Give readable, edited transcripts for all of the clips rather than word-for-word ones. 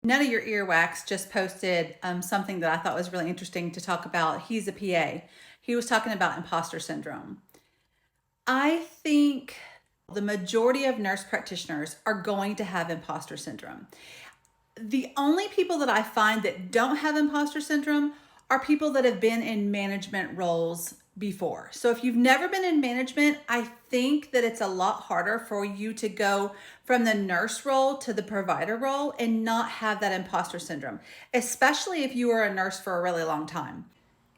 None of your earwax just posted something that I thought was really interesting to talk about. He's a PA. He was talking about imposter syndrome. I think the majority of nurse practitioners are going to have imposter syndrome. The only people that I find that don't have imposter syndrome are people that have been in management roles before. So if you've never been in management, I think that it's a lot harder for you to go from the nurse role to the provider role and not have that imposter syndrome, especially if you were a nurse for a really long time.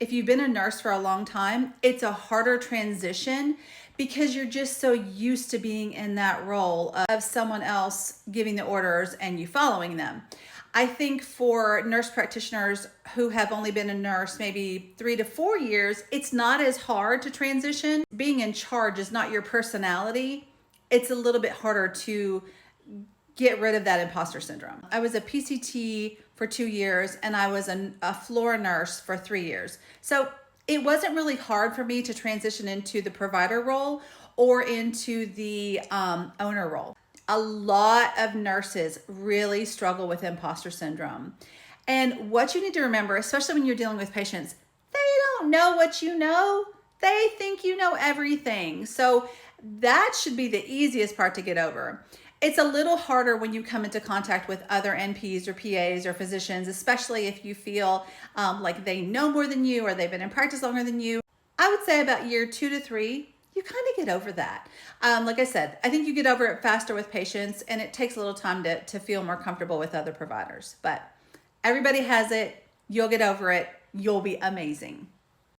If you've been a nurse for a long time, it's a harder transition because you're just so used to being in that role of someone else giving the orders and you following them. I think for nurse practitioners who have only been a nurse maybe 3 to 4 years, it's not as hard to transition. Being in charge is not your personality. It's a little bit harder to get rid of that imposter syndrome. I was a PCT for 2 years and I was a floor nurse for 3 years. So it wasn't really hard for me to transition into the provider role or into the owner role. A lot of nurses really struggle with imposter syndrome. And what you need to remember, especially when you're dealing with patients, they don't know what you know. They think you know everything. So that should be the easiest part to get over. It's a little harder when you come into contact with other NPs or PAs or physicians, especially if you feel like they know more than you or they've been in practice longer than you. I would say about year 2 to 3, you kind of get over that. Like I said, I think you get over it faster with patients, and it takes a little time to feel more comfortable with other providers. But everybody has it. You'll get over it. You'll be amazing.